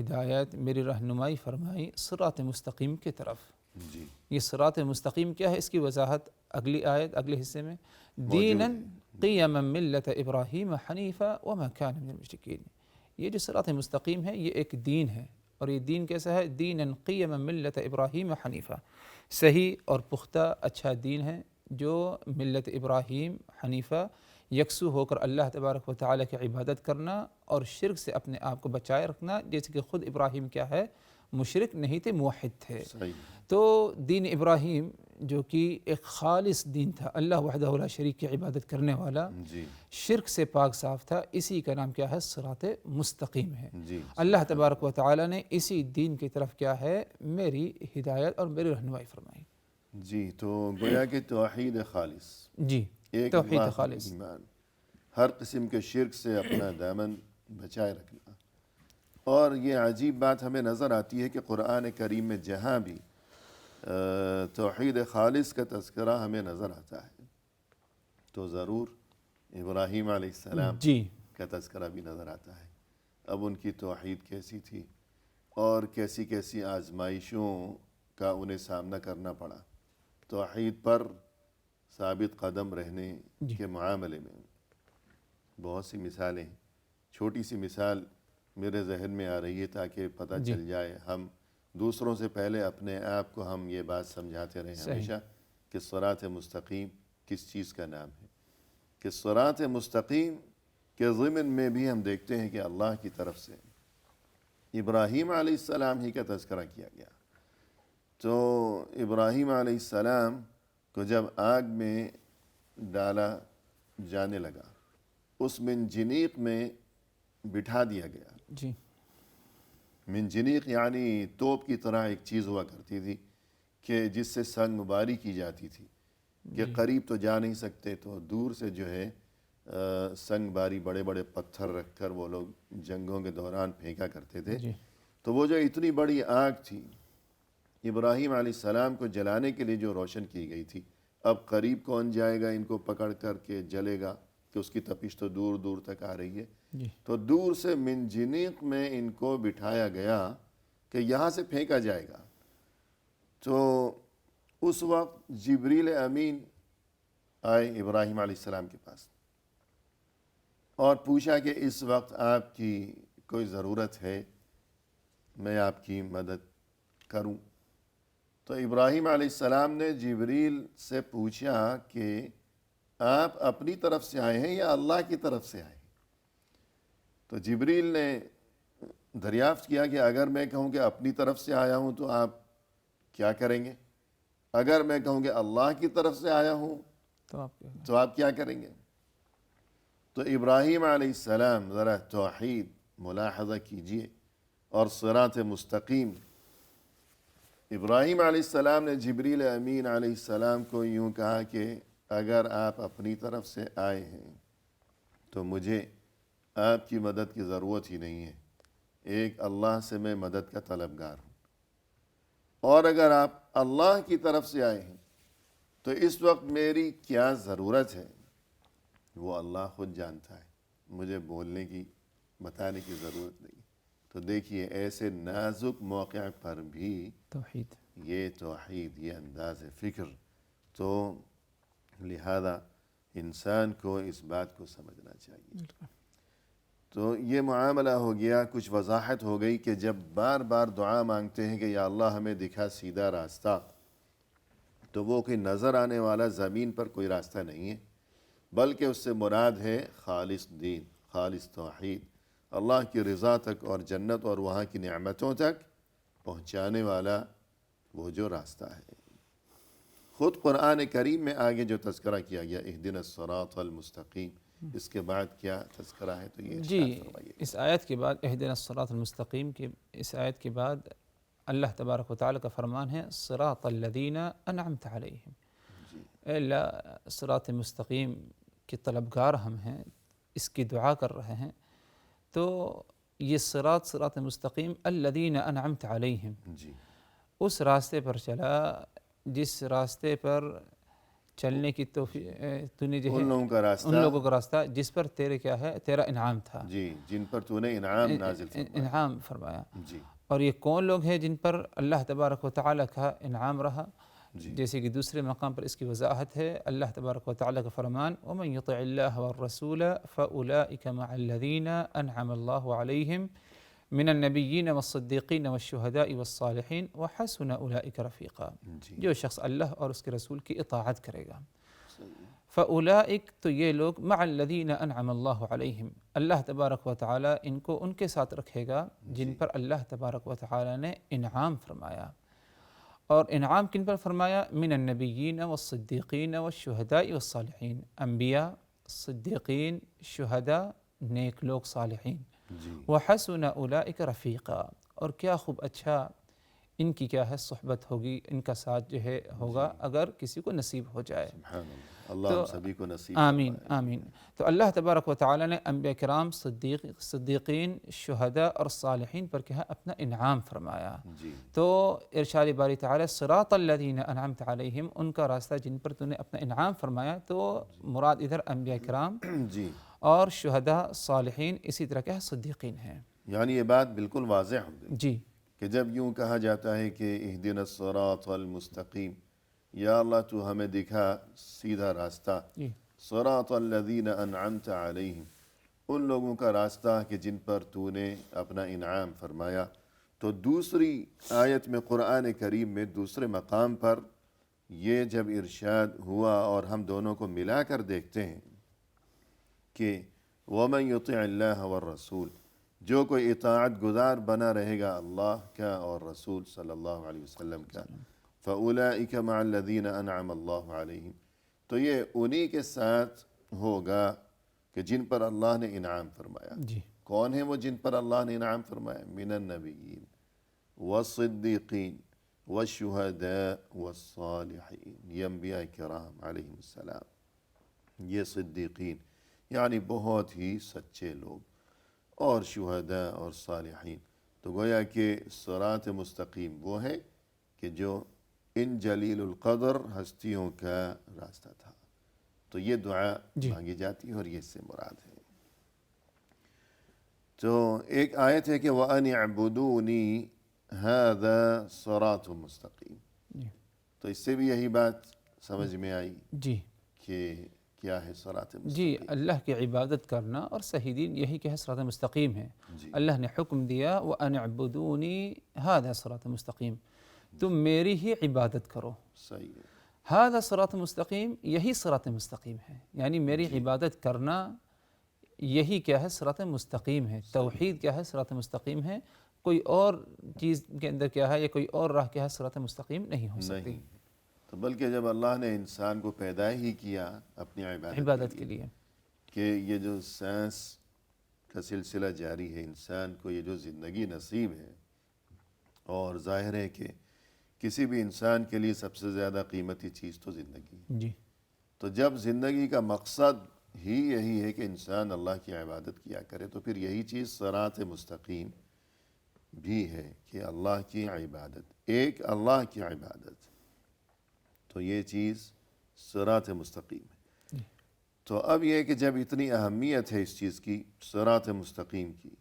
ہدایت، میری رہنمائی فرمائی صراط مستقیم کی طرف۔ جی یہ صراط مستقیم کیا ہے، اس کی وضاحت اگلی آیت اگلے حصے میں، موجود دینا ہے۔ قیما ملت ابراہیم حنیفا وما کان من المشرکین، یہ جو صراط مستقیم ہے یہ ایک دین ہے، اور یہ دین کیسا ہے، دینا قیما ملت ابراہیم حنیفا، صحیح اور پختہ اچھا دین ہے جو ملت ابراہیم حنیفہ، یکسو ہو کر اللہ تبارک و تعالیٰ کی عبادت کرنا اور شرک سے اپنے آپ کو بچائے رکھنا، جیسے کہ خود ابراہیم کیا ہے، مشرک نہیں تھے، موحد تھے۔ صحیح، تو دین ابراہیم جو کہ ایک خالص دین تھا، اللہ وحدہ لا شریک کی عبادت کرنے والا، جی شرک سے پاک صاف تھا، اسی کا نام کیا ہے، صراط مستقیم ہے۔ جی، اللہ تبارک و تعالیٰ نے اسی دین کی طرف کیا ہے، میری ہدایت اور میری رہنمائی فرمائی۔ جی تو گویا کہ توحید خالص، جی ایک توحید اللہ خالص، ایمان، ہر قسم کے شرک سے اپنا دامن بچائے رکھنا. اور یہ عجیب بات ہمیں نظر آتی ہے کہ قرآن کریم میں جہاں بھی توحید خالص کا تذکرہ ہمیں نظر آتا ہے تو ضرور ابراہیم علیہ السلام جی کا تذکرہ بھی نظر آتا ہے. اب ان کی توحید کیسی تھی اور کیسی کیسی آزمائشوں کا انہیں سامنا کرنا پڑا توحید پر ثابت قدم رہنے جی کے معاملے میں. بہت سی مثالیں ہیں. چھوٹی سی مثال میرے ذہن میں آ رہی ہے تاکہ پتہ جی چل جائے. ہم دوسروں سے پہلے اپنے آپ کو ہم یہ بات سمجھاتے رہیں صحیح. ہمیشہ کہ صراط مستقیم کس چیز کا نام ہے. کہ صراط مستقیم کے ضمن میں بھی ہم دیکھتے ہیں کہ اللہ کی طرف سے ابراہیم علیہ السلام ہی کا تذکرہ کیا گیا. تو ابراہیم علیہ السلام کو جب آگ میں ڈالا جانے لگا، اس منجنیق میں بٹھا دیا گیا. جی منجنیق یعنی توپ کی طرح ایک چیز ہوا کرتی تھی کہ جس سے سنگ باری کی جاتی تھی کہ قریب تو جا نہیں سکتے تو دور سے جو ہے سنگ باری بڑے بڑے پتھر رکھ کر وہ لوگ جنگوں کے دوران پھینکا کرتے تھے. جی تو وہ جو اتنی بڑی آگ تھی ابراہیم علیہ السلام کو جلانے کے لیے جو روشن کی گئی تھی، اب قریب کون جائے گا ان کو پکڑ کر کے جلے گا کہ اس کی تپش تو دور دور تک آ رہی ہے. جی تو دور سے منجنیق میں ان کو بٹھایا گیا کہ یہاں سے پھینکا جائے گا. تو اس وقت جبریل امین آئے ابراہیم علیہ السلام کے پاس اور پوچھا کہ اس وقت آپ کی کوئی ضرورت ہے، میں آپ کی مدد کروں. تو ابراہیم علیہ السلام نے جبریل سے پوچھا کہ آپ اپنی طرف سے آئے ہیں یا اللہ کی طرف سے آئے ہیں؟ تو جبریل نے دریافت کیا کہ اگر میں کہوں کہ اپنی طرف سے آیا ہوں تو آپ کیا کریں گے، اگر میں کہوں کہ اللہ کی طرف سے آیا ہوں تو آپ کیا کریں گے. تو ابراہیم علیہ السلام ذرا توحید ملاحظہ کیجئے اور صراط مستقیم. ابراہیم علیہ السلام نے جبریل امین علیہ السلام کو یوں کہا کہ اگر آپ اپنی طرف سے آئے ہیں تو مجھے آپ کی مدد کی ضرورت ہی نہیں ہے، ایک اللہ سے میں مدد کا طلبگار ہوں. اور اگر آپ اللہ کی طرف سے آئے ہیں تو اس وقت میری کیا ضرورت ہے وہ اللہ خود جانتا ہے، مجھے بولنے کی بتانے کی ضرورت نہیں. تو دیکھیے ایسے نازک موقع پر بھی توحید یہ توحید، یہ انداز فکر. تو لہذا انسان کو اس بات کو سمجھنا چاہیے. تو یہ معاملہ ہو گیا، کچھ وضاحت ہو گئی کہ جب بار بار دعا مانگتے ہیں کہ یا اللہ ہمیں دکھا سیدھا راستہ، تو وہ کوئی نظر آنے والا زمین پر کوئی راستہ نہیں ہے، بلکہ اس سے مراد ہے خالص دین، خالص توحید، اللہ کی رضا تک اور جنت اور وہاں کی نعمتوں تک پہنچانے والا وہ جو راستہ ہے. خود قرآن کریم میں آگے جو تذکرہ کیا گیا اہدنا الصراط المستقیم، اس کے بعد کیا تذکرہ ہے تو یہ ارشاد فرمائیے. اس آیت کے بعد اہدنا الصراط المستقیم کی اس آیت کے بعد اللہ تبارک و تعالیٰ کا فرمان ہے صراط الذین انعمت علیہم. اے اللہ صراط مستقیم کے طلبگار ہم ہیں، اس کی دعا کر رہے ہیں. تو یہ صراط مستقیم الذین انعمت علیہم، جی اس راستے پر چلا جس راستے پر چلنے کی توفیق تو نے جو ہے ان لوگوں کا راستہ، ان لوگوں کا راستہ جس پر تیرے کیا ہے تیرا انعام تھا، جی جن پر تو نے انعام نازل فرمایا. انعام فرمایا. جی اور یہ کون لوگ ہیں جن پر اللہ تبارک و تعالیٰ کا انعام رہا؟ جی جیسے کہ دوسرے مقام پر اس کی وضاحت ہے. اللہ تبارک و تعالیٰ کا فرمان وَمَن يُطِعِ اللَّهَ وَالرَّسُولَ فَأُولَٰئِكَ مَعَ الَّذِينَ أَنْعَمَ اللَّهُ عَلَيْهِمْ من النبیین والصدیقین والشہداء والصالحین وحسن اولئک رفیقا. جو شخص اللہ اور اس کے رسول کی اطاعت کرے گا، فاولئک تو یہ لوگ مع الذین انعم اللہ علیہم، اللہ تبارک و تعالی ان کو ان کے ساتھ رکھے گا جن پر اللہ تبارک و تعالی نے انعام فرمایا. اور انعام کن پر فرمایا؟ من النبیین والصدیقین والشہداء والصالحین، انبیاء، صدیقین، شہداء، نیک لوگ، صالحین. وحسن اولئک رفیقا، اور کیا خوب اچھا ان کی کیا ہے صحبت ہوگی، ان کا ساتھ جو ہے ہوگا اگر کسی کو نصیب ہو جائے. سبحان اللہ، اللہ تو ہم سبھی کو نصیب آمین فرمائے. آمین. تو اللہ تبارک و تعالیٰ نے انبیاء کرام، صدیقین، شہداء اور صالحین پر کیا ہے اپنا انعام فرمایا. جی تو ارشاد باری تعالیٰ صراط الذین انعمت علیہم، ان کا راستہ جن پر تو نے اپنا انعام فرمایا. تو مراد ادھر انبیاء کرام جی، اور شہداء، صالحین، اسی طرح کیا ہے صدیقین ہیں. یعنی یہ بات بالکل واضح ہو گئی جی کہ جب یوں کہا جاتا ہے کہ اہدنا الصراط المستقیم، یا اللہ تو ہمیں دکھا سیدھا راستہ، جی صراط الذین انعمت علیہم، ان لوگوں کا راستہ کہ جن پر تو نے اپنا انعام فرمایا. تو دوسری آیت میں قرآن کریم میں دوسرے مقام پر یہ جب ارشاد ہوا اور ہم دونوں کو ملا کر دیکھتے ہیں کہ وَمَن يُطِعِ اللَّهَ وَالرَّسُولِ، جو کوئی اطاعت گزار بنا رہے گا اللہ کا اور رسول صلی اللہ علیہ وسلم کا، فَأُولَئِكَ مَعَ الَّذِينَ أَنْعَمَ اللَّهُ عَلَيْهِمْ، تو یہ انہی کے ساتھ ہوگا کہ جن پر اللہ نے انعام فرمایا. جی کون ہیں وہ جن پر اللہ نے انعام فرمایا؟ من النبیین والصدیقین والشہداء والصالحین، یہ انبیاء کرام علیہم السلام، یہ صدیقین یعنی بہت ہی سچے لوگ، اور شہداء اور صالحین. تو گویا کہ صراط مستقیم وہ ہے کہ جو ان جلیل القدر ہستیوں کا راستہ تھا. تو یہ دعا جی مانگی جاتی ہے اور یہ اس سے مراد ہے. تو ایک آیت ہے کہ وَأَنِ اعْبُدُونِي هَذَا صِرَاطٌ مُسْتَقِيم، جی تو اس سے بھی یہی بات سمجھ میں آئی جی کہ کیا ہے صراط جی مستقیم. اللہ کی عبادت کرنا اور صحیح دین یہی کہ ہے صراط مستقیم ہے. جی اللہ نے حکم دیا وَأَنِ اعْبُدُونِي هَذَا صراط مستقیم، تم میری ہی عبادت کرو. صحیح ہے. هذا صراط مستقیم، یہی صراط مستقیم ہے، یعنی میری جی عبادت کرنا یہی کیا ہے صراط مستقیم ہے. توحید کیا ہے صراط مستقیم ہے. کوئی اور چیز کے اندر کیا ہے یا کوئی اور راہ کیا ہے صراط مستقیم نہیں ہو سکتی. نہیں، تو بلکہ جب اللہ نے انسان کو پیدا ہی کیا اپنی عبادت کے لیے، کہ یہ جو سائنس کا سلسلہ جاری ہے، انسان کو یہ جو زندگی نصیب ہے، اور ظاہر ہے کہ کسی بھی انسان کے لیے سب سے زیادہ قیمتی چیز تو زندگی ہے. جی تو جب زندگی کا مقصد ہی یہی ہے کہ انسان اللہ کی عبادت کیا کرے، تو پھر یہی چیز صراط مستقیم بھی ہے کہ اللہ کی عبادت، ایک اللہ کی عبادت. تو یہ چیز صراط مستقیم ہے. جی تو اب یہ کہ جب اتنی اہمیت ہے اس چیز کی، صراط مستقیم کی،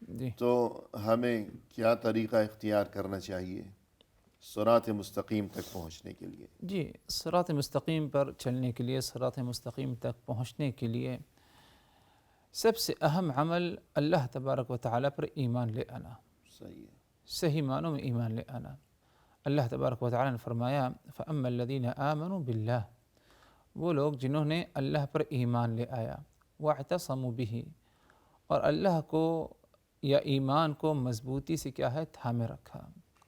جی تو ہمیں کیا طریقہ اختیار کرنا چاہیے صراط مستقیم تک پہنچنے کے لیے؟ جی صراط مستقیم پر چلنے کے لیے، صراط مستقیم تک پہنچنے کے لیے سب سے اہم عمل اللہ تبارک و تعالیٰ پر ایمان لے آنا، صحیح ہے. صحیح معنوں میں ایمان لے آنا. اللہ تبارک و تعالیٰ نے فرمایا فَأَمَّا الَّذِينَ آمَنُوا بِاللَّهِ، وہ لوگ جنہوں نے اللہ پر ایمان لے آیا، وَاعْتَصَمُوا بِهِ، اور اللہ کو یا ایمان کو مضبوطی سے کیا ہے تھامے رکھا،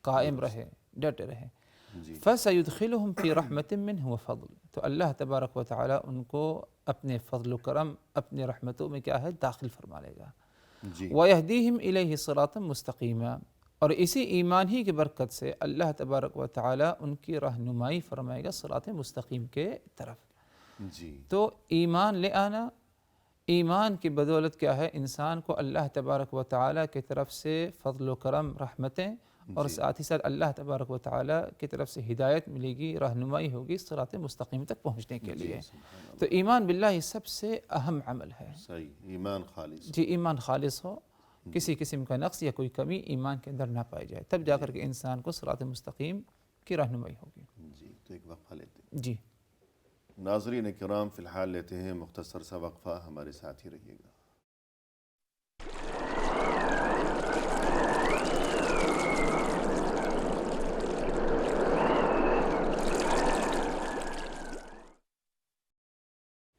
قائم رہے، ڈٹے رہے. جی فَسَيُدْخِلُهُمْ فِي رَحْمَةٍ مِّنْهُ وَفَضْلٍ، تو اللہ تبارک و تعالیٰ ان کو اپنے فضل و کرم، اپنے رحمتوں میں کیا ہے داخل فرما لے گا. جی وَيَهْدِيهِمْ إِلَيْهِ صِرَاطًا مُسْتَقِيمًا، اور اسی ایمان ہی کی برکت سے اللہ تبارک و تعالیٰ ان کی رہنمائی فرمائے گا صراط مستقیم کے طرف. جی تو ایمان لے آنا، ایمان کی بدولت کیا ہے انسان کو اللہ تبارک و تعالیٰ کی طرف سے فضل و کرم، رحمتیں، اور جی ساتھ ہی ساتھ اللہ تبارک و تعالیٰ کی طرف سے ہدایت ملے گی، رہنمائی ہوگی صراط مستقیم تک پہنچنے کے جی لیے. سبحان تو اللہ. ایمان باللہ یہ سب سے اہم عمل ہے. صحیح، ایمان خالص. جی ایمان خالص ہو، کسی قسم کا نقص یا کوئی کمی ایمان کے اندر نہ پائی جائے، تب جا کر کے انسان کو صراط مستقیم کی رہنمائی ہوگی. جی تو ایک وقفہ لیتے ہیں. جی ناظرین کرام فی الحال لیتے ہیں مختصر سا وقفہ، ہمارے ساتھ ہی رہیے گا.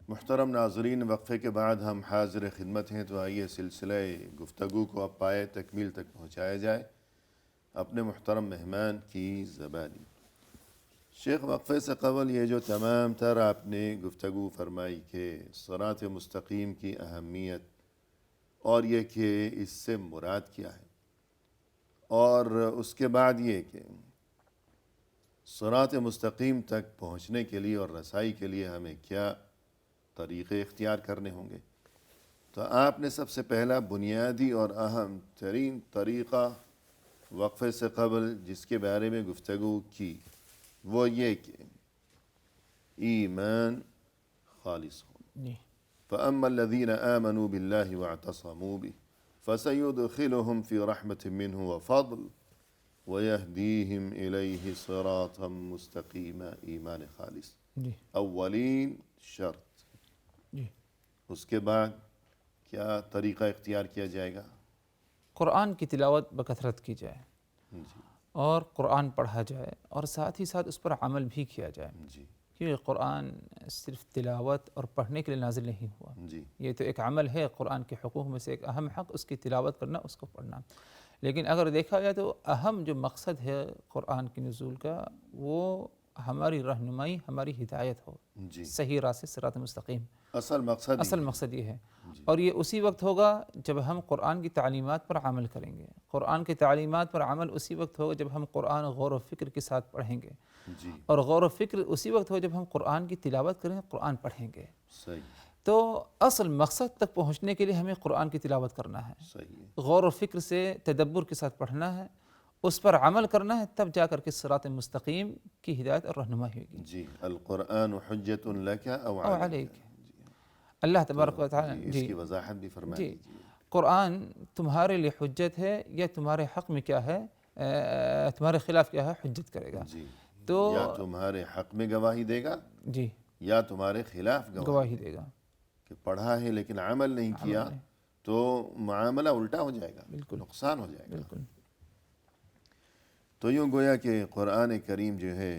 محترم ناظرین، وقفے کے بعد ہم حاضر خدمت ہیں. تو آئیے سلسلہ گفتگو کو اب پائے تکمیل تک پہنچایا جائے اپنے محترم مہمان کی زبانی. شیخ، وقفے سے قبل یہ جو تمام تر آپ نے گفتگو فرمائی کہ صراط مستقیم کی اہمیت اور یہ کہ اس سے مراد کیا ہے، اور اس کے بعد یہ کہ صراط مستقیم تک پہنچنے کے لیے اور رسائی کے لیے ہمیں کیا طریقے اختیار کرنے ہوں گے. تو آپ نے سب سے پہلا بنیادی اور اہم ترین طریقہ وقفے سے قبل جس کے بارے میں گفتگو کی وہ یہ کہ ایمان خالص ہو. جی فأما الذين آمنوا بالله واعتصموا به فسيدخلهم في رحمة منه وفضل ويهديهم إليه صراطا مستقيما. ایمان خالص جی اولین شرط. جی اس کے بعد کیا طریقہ اختیار کیا جائے گا؟ قرآن کی تلاوت بکثرت کی جائے جی اور قرآن پڑھا جائے اور ساتھ ہی ساتھ اس پر عمل بھی کیا جائے، جی کیونکہ قرآن صرف تلاوت اور پڑھنے کے لیے نازل نہیں ہوا. جی یہ تو ایک عمل ہے، قرآن کے حقوق میں سے ایک اہم حق اس کی تلاوت کرنا، اس کو پڑھنا. لیکن اگر دیکھا جائے تو اہم جو مقصد ہے قرآن کے نزول کا وہ ہماری رہنمائی، ہماری ہدایت ہو جی صحیح راہ سے، صراط مستقیم. اصل مقصد اصل مقصد یہ ہے، اور یہ اسی وقت ہوگا جب ہم قرآن کی تعلیمات پر عمل کریں گے. قرآن کی تعلیمات پر عمل اسی وقت ہوگا جب ہم قرآن غور و فکر کے ساتھ پڑھیں گے، جی اور غور و فکر اسی وقت ہو جب ہم قرآن کی تلاوت کریں، قرآن پڑھیں گے. صحیح تو اصل مقصد تک پہنچنے کے لیے ہمیں قرآن کی تلاوت کرنا ہے، صحیح ہے. غور و فکر سے تدبر کے ساتھ پڑھنا ہے، اس پر عمل کرنا ہے، تب جا کر کے صراط مستقیم کی ہدایت اور رہنمائی ہوگی. جی القرآن حجت لک او او علیک. علیک. اللہ تبارک و جی تعالی اس جی کی وضاحت بھی فرما جی دیجیے. قرآن تمہارے لیے حجت ہے یا تمہارے حق میں کیا ہے، تمہارے خلاف کیا ہے، حجت کرے گا. جی تو یا تمہارے حق میں گواہی دے گا جی یا تمہارے خلاف گواہی دے گا. کہ پڑھا ہے لیکن عمل نہیں کیا نہیں. تو معاملہ الٹا ہو جائے گا، بالکل. نقصان ہو جائے گا. بالکل. تو یوں گویا کہ قرآن کریم جو ہے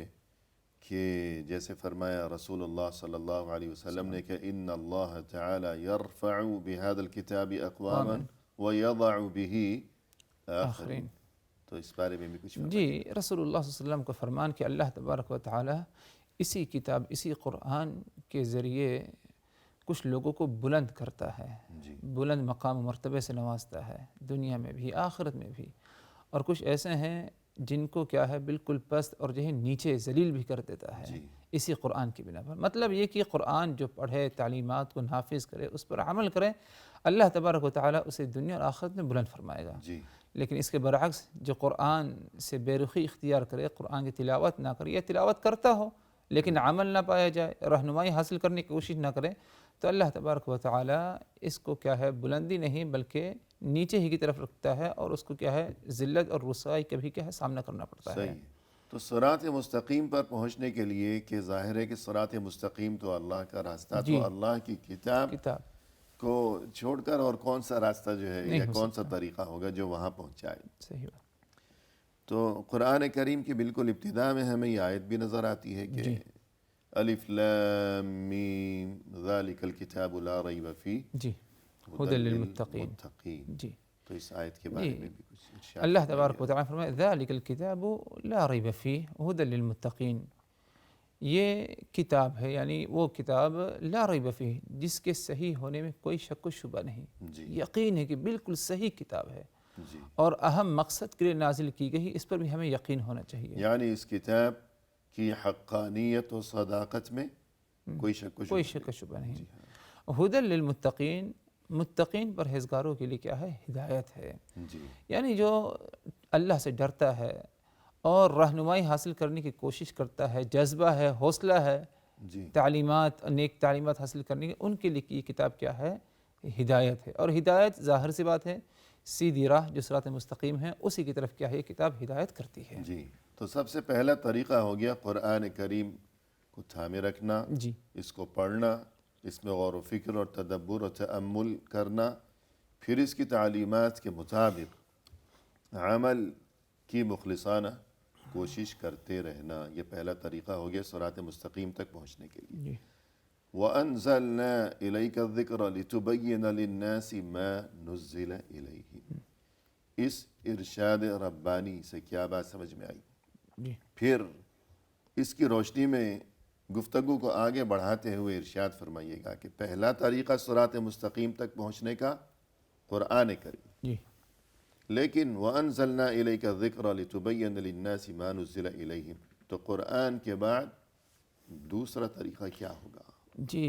کہ جیسے فرمایا رسول اللہ صلی اللہ علیہ وسلم نے کہ ان اللہ تعالی یرفع بهذا الكتاب اقواما ویضع به آخرین. تو اس بارے میں بھی کچھ جی فرمائیے. رسول اللہ صلی اللہ علیہ وسلم کا فرمان کہ اللہ تبارک و تعالی اسی کتاب، اسی قرآن کے ذریعے کچھ لوگوں کو بلند کرتا ہے، جی بلند مقام و مرتبے سے نوازتا ہے، دنیا میں بھی آخرت میں بھی. اور کچھ ایسے ہیں جن کو کیا ہے بالکل پست اور جو ہے نیچے ذلیل بھی کر دیتا ہے جی اسی قرآن کی بنا پر. مطلب یہ کہ قرآن جو پڑھے، تعلیمات کو نافذ کرے، اس پر عمل کرے، اللہ تبارک و تعالیٰ اسے دنیا اور آخرت میں بلند فرمائے گا. جی لیکن اس کے برعکس جو قرآن سے بے رخی اختیار کرے، قرآن کی تلاوت نہ کرے یا تلاوت کرتا ہو لیکن عمل نہ پایا جائے، رہنمائی حاصل کرنے کی کوشش نہ کرے، تو اللہ تبارک و تعالیٰ اس کو کیا ہے بلندی نہیں بلکہ نیچے ہی کی طرف رکھتا ہے، اور اس کو کیا ہے ذلت اور رسوائی کا بھی کیا ہے سامنا کرنا پڑتا ہے. صحیح. تو صراط مستقیم پر پہنچنے کے لیے کہ ظاہر ہے کہ صراط مستقیم تو اللہ کا راستہ، جی تو اللہ کی کتاب کتاب کو چھوڑ کر اور کون سا راستہ جو ہے نہیں یا ہو کون سا طریقہ ہوگا جو وہاں پہنچائے. صحیح بات. تو قرآن کریم کی بالکل ابتدا میں ہمیں یہ آیت بھی نظر آتی ہے کہ الف لام میم ذالک الکتاب لا ریب فیہ جی ہدی للمتقین. للمتقین. جی تو اس آیت کے بارے میں بھی کچھ ارشاد اللہ فرمائیے. تبارک و تعالیٰ فرمائے ذالک الکتاب لا ریب فیہ ہدی للمتقین. یہ کتاب ہے، یعنی وہ کتاب لا ریب فیہ جس کے صحیح ہونے میں کوئی شک و شبہ نہیں، جی یقین ہے کہ بالکل صحیح کتاب ہے جی اور اہم مقصد کے لیے نازل کی گئی، اس پر بھی ہمیں یقین ہونا چاہیے. یعنی اس کتاب کی حقانیت و صداقت میں کوئی شک و کوئی شبہ شک و شبہ نہیں. نہیں. جی ہاں. ہدی للمتقین، متقین پرہیزگاروں کے لیے کیا ہے ہدایت ہے. جی یعنی جو اللہ سے ڈرتا ہے اور رہنمائی حاصل کرنے کی کوشش کرتا ہے، جذبہ ہے، حوصلہ ہے جی تعلیمات، نیک تعلیمات حاصل کرنے کی، ان کے لیے یہ کتاب کیا ہے ہدایت ہے. اور ہدایت ظاہر سی بات ہے سیدھی راہ جو صراط مستقیم ہے اسی کی طرف کیا ہے یہ کتاب ہدایت کرتی ہے. جی. تو سب سے پہلا طریقہ ہو گیا قرآن کریم کو تھامے رکھنا، جی اس کو پڑھنا، اس میں غور و فکر اور تدبر اور تأمل کرنا، پھر اس کی تعلیمات کے مطابق عمل کی مخلصانہ کوشش کرتے رہنا. یہ پہلا طریقہ ہو گیا صراط مستقیم تک پہنچنے کے لیے. جی وَأَنزَلْنَا إِلَيْكَ الذِّكْرَ لِتُبَيِّنَ لِلنَّاسِ مَا نُزِّلَ إِلَيْهِمْ. اس ارشاد ربانی سے کیا بات سمجھ میں آئی؟ جی پھر اس کی روشنی میں گفتگو کو آگے بڑھاتے ہوئے ارشاد فرمائیے گا کہ پہلا طریقہ صراط مستقیم تک پہنچنے کا قرآن کریم، جی لیکن وَأَنزَلْنَا إِلَيْكَ الذِّكْرَ لِتُبَيِّنَ لِلنَّاسِ مَا نُزِّلَ إِلَيْهِمْ، تو قرآن کے بعد دوسرا طریقہ کیا ہوگا؟ جی،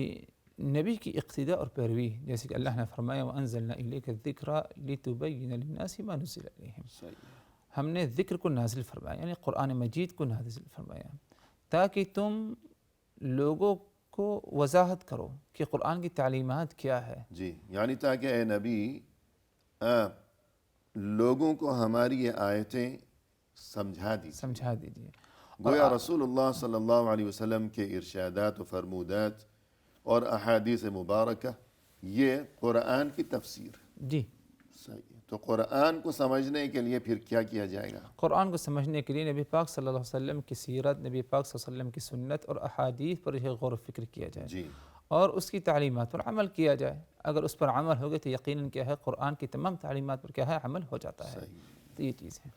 نبی کی اقتداء اور پیروی، جیسے کہ اللہ نے فرمایا وَأَنزَلْنَا إِلَيْكَ الذِّكْرَ لِتُبَيِّنَ لِلنَّاسِ مَا نُزِّلَ إِلَيْهِمْ، صحیح ہے، ہم نے ذکر کو نازل فرمایا، یعنی قرآن مجید کو نازل فرمایا تاکہ تم لوگوں کو وضاحت کرو کہ قرآن کی تعلیمات کیا ہے۔ جی، یعنی تاکہ اے نبی آپ لوگوں کو ہماری یہ آیتیں سمجھا دیجیے، سمجھا دیجیے۔ گویا رسول اللہ صلی اللہ علیہ وسلم کے ارشادات و فرمودات اور احادیث مبارکہ یہ قرآن کی تفسیر ہے۔ جی، صحیح ہے، تو قرآن کو سمجھنے کے لیے پھر کیا کیا جائے گا؟ قرآن کو سمجھنے کے لیے نبی پاک صلی اللہ علیہ وسلم کی سیرت، نبی پاک صلی اللہ علیہ وسلم کی سنت اور احادیث پر یہ غور و فکر کیا جائے جی، اور اس کی تعلیمات پر عمل کیا جائے۔ اگر اس پر عمل ہوگا تو یقیناً کیا ہے، قرآن کی تمام تعلیمات پر کیا ہے، عمل ہو جاتا ہے۔ صحیح۔ تو یہ چیز ہے۔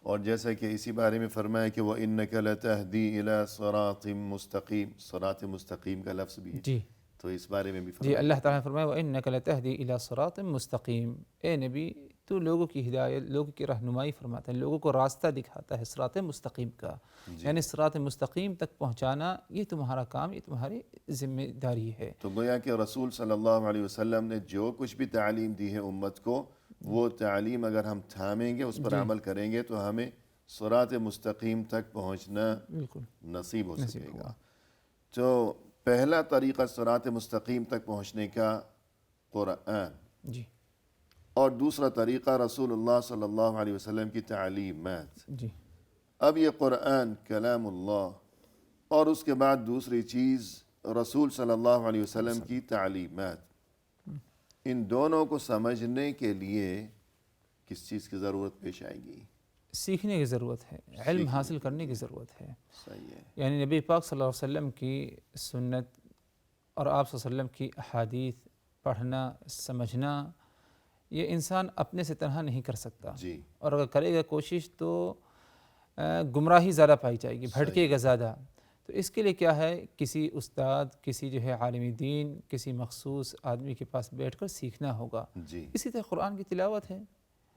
اور جیسا کہ اسی بارے میں فرمایا کہ وَإِنَّكَ لَتَهْدِي إِلَى صِرَاطٍ مُسْتَقِيم، صراط مستقیم کا لفظ بھی ہے، جی تو اس بارے میں بھی جی، فرمایا۔ اللہ تعالیٰ نے فرمایا وَإِنَّكَ لَتَهْدِي إِلَى صِرَاطٍ مُسْتَقِيم، اے نبی تو لوگوں کی ہدایت، لوگوں کی رہنمائی فرماتا ہے، لوگوں کو راستہ دکھاتا ہے صراط مستقیم کا، یعنی صراط مستقیم تک پہنچانا یہ تمہارا کام، یہ تمہاری ذمہ داری ہے۔ تو گویا کہ رسول صلی اللہ علیہ وسلم نے جو کچھ بھی تعلیم دی ہے امت کو، وہ تعلیم اگر ہم تھامیں گے، اس پر عمل کریں گے تو ہمیں صراط مستقیم تک پہنچنا بالکل نصیب ہو نصیب سکے ہوگا۔ گا۔ تو پہلا طریقہ صراط مستقیم تک پہنچنے کا قرآن، جی اور دوسرا طریقہ رسول اللہ صلی اللہ علیہ وسلم کی تعلیمات۔ جی اب یہ قرآن کلام اللہ، اور اس کے بعد دوسری چیز رسول صلی اللہ علیہ وسلم کی تعلیمات، ان دونوں کو سمجھنے کے لیے کس چیز کی ضرورت پیش آئے گی؟ سیکھنے کی ضرورت ہے، علم حاصل کرنے کی ضرورت ہے۔ صحیح ہے، یعنی نبی پاک صلی اللہ علیہ وسلم کی سنت اور آپ صلی اللہ علیہ وسلم کی احادیث پڑھنا، سمجھنا، یہ انسان اپنے سے تنہا نہیں کر سکتا، جی، اور اگر کرے گا کوشش تو گمراہی زیادہ پائی جائے گی، بھٹکے گا زیادہ۔ تو اس کے لیے کیا ہے، کسی استاد، کسی جو ہے عالم دین، کسی مخصوص آدمی کے پاس بیٹھ کر سیکھنا ہوگا۔ جی، اسی طرح قرآن کی تلاوت ہے،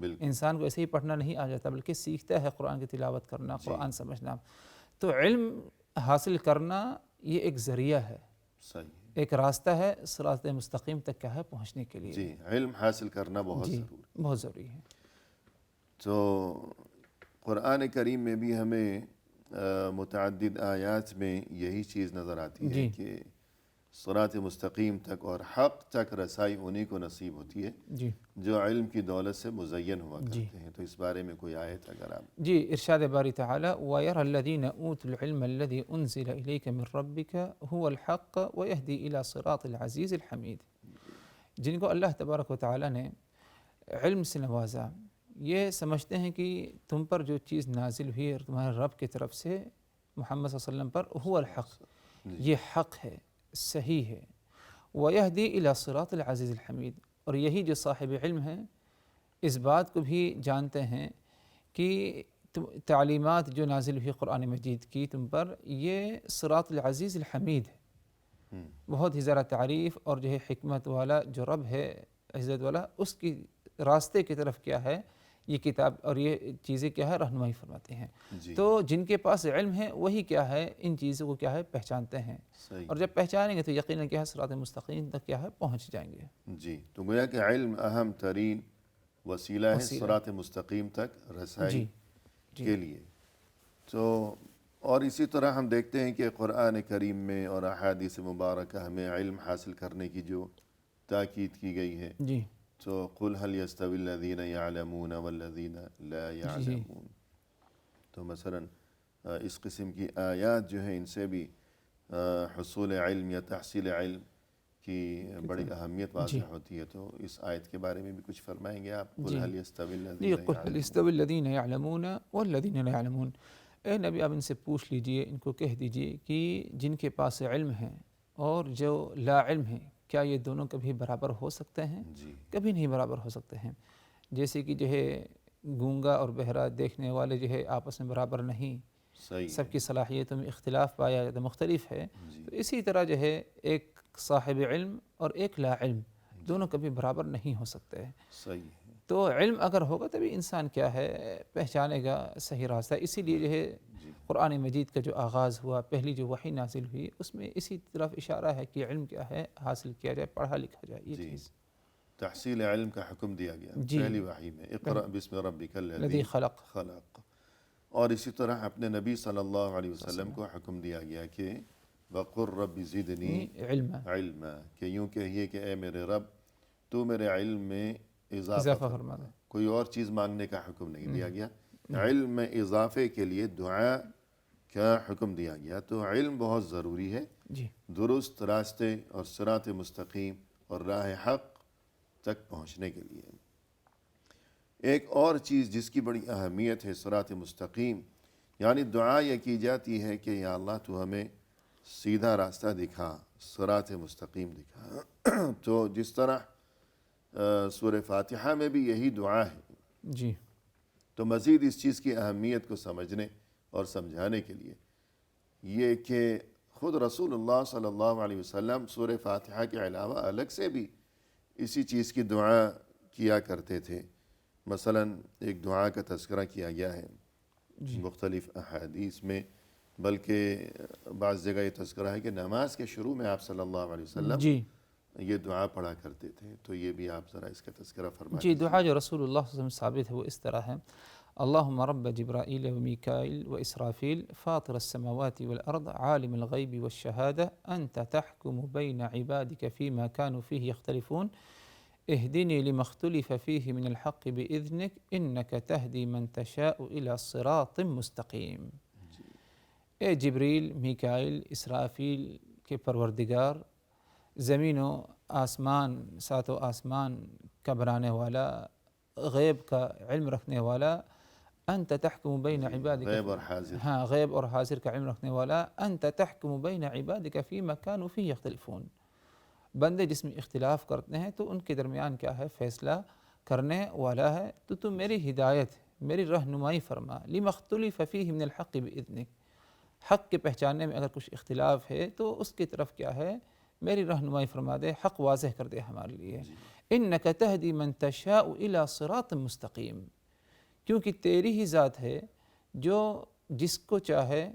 بالکل، انسان کو ایسے ہی پڑھنا نہیں آ جاتا بلکہ سیکھتا ہے قرآن کی تلاوت کرنا، قرآن سمجھنا۔ تو علم حاصل کرنا یہ ایک ذریعہ ہے، صحیح ہے، ایک راستہ ہے صراط مستقیم تک کیا ہے پہنچنے کے لیے۔ جی، علم حاصل کرنا بہت جی ضروری ہے۔ بہت ضروری ہے۔ تو قرآن کریم میں بھی ہمیں متعدد آیات میں یہی چیز نظر آتی ہے جی کہ صراط مستقیم تک اور حق تک رسائی انہی کو نصیب ہوتی ہے جی جو علم کی دولت سے مزین ہوا کرتے ہیں۔ تو اس بارے میں کوئی آیت اگر آپ… جی، ارشاد باری تعالی وَيَرَى الَّذِينَ أُوتُوا الْعِلْمَ الَّذِي أُنزِلَ إِلَيْكَ مِن رَبِّكَ هُوَ الْحَقُّ وَيَهْدِي إِلَى صِرَاطِ الْعَزِيزِ الْحَمِيدِ، جن کو اللہ تبارک و تعالی نے علم سے نوازا، یہ سمجھتے ہیں کہ تم پر جو چیز نازل ہوئی ہے تمہارے رب کی طرف سے محمد صلی اللہ علیہ وسلم پر، هو الحق، یہ حق ہے، صحیح ہے، وَيَهْدِي إِلَى صِرَاطِ الْعَزِيزِ الْحَمِيدِ، اور یہی جو صاحب علم ہیں اس بات کو بھی جانتے ہیں کہ تعلیمات جو نازل ہوئی قرآن مجید کی تم پر، یہ صراط العزیز الحمید ہے، بہت ہی زیادہ تعریف اور جو ہے حکمت والا جو رب ہے عزت والا، اس کی راستے کی طرف کیا ہے یہ کتاب اور یہ چیزیں کیا ہے رہنمائی فرماتے ہیں۔ تو جن کے پاس علم ہے وہی کیا ہے ان چیزوں کو کیا ہے پہچانتے ہیں، اور جب پہچانیں گے تو یقیناً کیا ہے صراط مستقیم تک کیا ہے پہنچ جائیں گے۔ جی، تو گویا کہ علم اہم ترین وسیلہ ہے صراط مستقیم تک رسائی کے لیے۔ تو اور اسی طرح ہم دیکھتے ہیں کہ قرآن کریم میں اور احادیث مبارکہ ہمیں علم حاصل کرنے کی جو تاکید کی گئی ہے، جی تو قُلْ هَلْ يَسْتَوِي الَّذِينَ يَعْلَمُونَ وَالَّذِينَ لَا يَعْلَمُونَ، تو مثلا اس قسم کی آیات جو ہیں ان سے بھی حصول علم یا تحصیل علم کی بڑی اہمیت واضح ہوتی ہے۔ تو اس آیت کے بارے میں بھی کچھ فرمائیں گے آپ؟ قُلْ هَلْ يَسْتَوِي جی، الَّذِينَ قُلْ هَلْ يَسْتَوِي الَّذِينَ يَعْلَمُونَ وَالَّذِينَ لَا يَعْلَمُونَ، اے نبی آپ ان سے پوچھ لیجئے، ان کو کہہ دیجئے کہ جن کے پاس علم ہے اور جو لا علم ہے، کیا یہ دونوں کبھی برابر ہو سکتے ہیں؟ جی، کبھی نہیں برابر ہو سکتے ہیں۔ جیسے کہ جو ہے گونگا اور بہرا دیکھنے والے جو ہے آپس میں برابر نہیں، صحیح، سب کی صلاحیتوں میں اختلاف پایا جاتا مختلف ہے، جی، تو اسی طرح جو ہے ایک صاحب علم اور ایک لا علم دونوں کبھی برابر نہیں ہو سکتے ہیں۔ صحیح ہے۔ تو علم اگر ہوگا تبھی انسان کیا ہے پہچانے گا صحیح راستہ. اسی لیے جو ہے قرآن مجید کا جو آغاز ہوا، پہلی جو وحی نازل ہوئی، اس میں اسی طرف اشارہ ہے کہ علم کیا ہے حاصل کیا جائے، پڑھا لکھا جائے. یہ چیز تحصیل علم کا حکم دیا گیا پہلی وحی میں، اقرأ بسم ربک الذی الذی خلق. خلق. اور اسی طرح اپنے نبی صلی اللہ علیہ وسلم کو حکم دیا گیا کہ وقر رب زدنی علم علما، کہ یوں کہیے کہ اے میرے رب تو میرے علم میں اضافہ فرما فرما. دے. کوئی اور چیز مانگنے کا حکم نہیں دیا گیا، علم میں اضافے کے لیے دعا کا حکم دیا گیا. تو علم بہت ضروری ہے جی درست راستے اور صراط مستقیم اور راہ حق تک پہنچنے کے لیے. ایک اور چیز جس کی بڑی اہمیت ہے صراط مستقیم، یعنی دعا یہ کی جاتی ہے کہ یا اللہ تو ہمیں سیدھا راستہ دکھا، صراط مستقیم دکھا. تو جس طرح سورہ فاتحہ میں بھی یہی دعا ہے. جی تو مزید اس چیز کی اہمیت کو سمجھنے اور سمجھانے کے لیے یہ کہ خود رسول اللہ صلی اللہ علیہ وسلم سورہ فاتحہ کے علاوہ الگ سے بھی اسی چیز کی دعا کیا کرتے تھے. مثلا ایک دعا کا تذکرہ کیا گیا ہے مختلف احادیث میں، بلکہ بعض جگہ یہ تذکرہ ہے کہ نماز کے شروع میں آپ صلی اللہ علیہ وسلم جی یہ دعا پڑھا کرتے تھے. تو یہ بھی آپ ذرا اس کا تذکرہ فرما جی دیجیے. دعا جو رسول اللہ صلی اللہ علیہ وسلم ثابت ہے وہ اس طرح ہے: اللہم رب جبرائیل و میکائیل و اسرافیل فاطر السماوات والارض عالم الغیب والشہادہ انت تحکم بین عبادک فیما كانوا فیہ یختلفون اہدنی لما اختلف فیہ من الحق باذنک انک تہدی من تشاء الی صراط مستقیم. اے جبریل، میکائیل، اسرافیل کے پروردگار، زمین و آسمان، سات و آسمان کا بنانے والا، غیب کا علم رکھنے والا، انت تحکم بین عبادک، غیب اور حاضر. ہاں غیب اور حاضر کا علم رکھنے والا، انت تحکم بین عبادک فیما كانوا فیہ یختلفون. بندے جس میں اختلاف کرتے ہیں تو ان کے درمیان کیا ہے فیصلہ کرنے والا ہے. تو تم میری ہدایت، میری رہنمائی فرما. لما اختلف فیہ من الحق باذنک، حق کے پہچاننے میں اگر کچھ اختلاف ہے تو اس کی طرف کیا ہے میری رہنمائی فرما دے، حق واضح کر دے ہمارے لیے. انک تہدی من تشاء الی صراط مستقیم، کیونکہ تیری ہی ذات ہے جو جس کو چاہے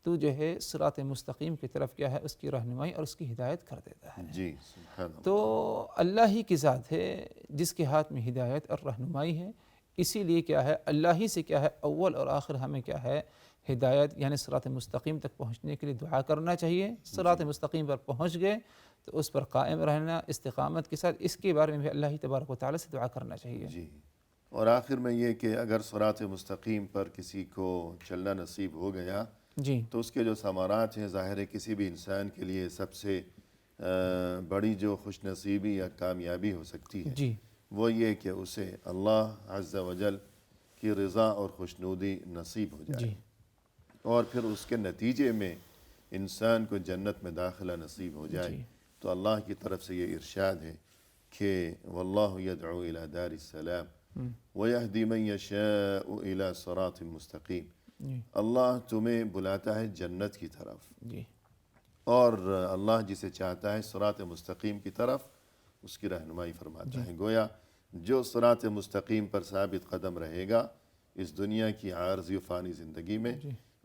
تو جو ہے صراط مستقیم کی طرف کیا ہے اس کی رہنمائی اور اس کی ہدایت کر دیتا ہے. جی سبحان اللہ. تو اللہ ہی کی ذات ہے جس کے ہاتھ میں ہدایت اور رہنمائی ہے. اسی لیے کیا ہے اللہ ہی سے کیا ہے اول اور آخر ہمیں کیا ہے ہدایت یعنی صراط مستقیم تک پہنچنے کے لیے دعا کرنا چاہیے. صراط مستقیم پر پہنچ گئے تو اس پر قائم رہنا استقامت کے ساتھ، اس کے بارے میں بھی اللہ تبارک و تعالیٰ سے دعا کرنا چاہیے. جی اور آخر میں یہ کہ اگر صراط مستقیم پر کسی کو چلنا نصیب ہو گیا جی تو اس کے جو ثمرات ہیں ظاہر ہے کسی بھی انسان کے لیے سب سے بڑی جو خوش نصیبی یا کامیابی ہو سکتی ہے جی وہ یہ کہ اسے اللہ عز و جل کی رضا اور خوشنودی نصیب ہو جائے جی اور پھر اس کے نتیجے میں انسان کو جنت میں داخلہ نصیب ہو جائے. جی تو اللہ کی طرف سے یہ ارشاد ہے کہ واللہ یدعو الی دار السلام ویہدی من یشاء الی صراط مستقیم. جی اللہ تمہیں بلاتا ہے جنت کی طرف جی اور اللہ جسے چاہتا ہے صراط مستقیم کی طرف اس کی رہنمائی فرماتا ہے. گویا جو صراط مستقیم پر ثابت قدم رہے گا اس دنیا کی عارضی و فانی زندگی میں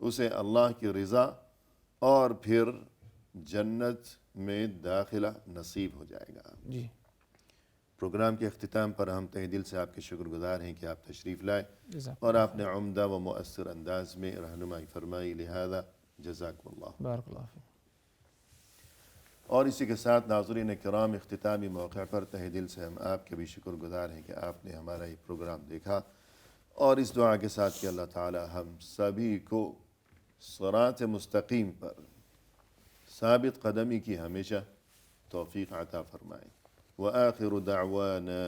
اسے اللہ کی رضا اور پھر جنت میں داخلہ نصیب ہو جائے گا. جی پروگرام کے اختتام پر ہم تہ دل سے آپ کے شکر گزار ہیں کہ آپ تشریف لائے جزاک اور آپ نے عمدہ و مؤثر انداز میں رہنمائی فرمائی، لہذا جزاکم اللہ. بارک اللہ فیک. اور اسی کے ساتھ ناظرین کرام اختتامی موقع پر تہ دل سے ہم آپ کے بھی شکر گزار ہیں کہ آپ نے ہمارا یہ پروگرام دیکھا اور اس دعا کے ساتھ کہ اللہ تعالی ہم سبھی کو صراط مستقیم پر ثابت قدمی کی ہمیشہ توفیق عطا فرمائے. وآخر دعوانا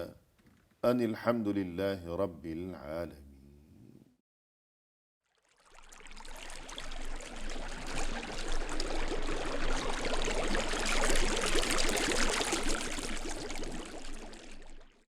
ان الحمد للہ رب العالمین.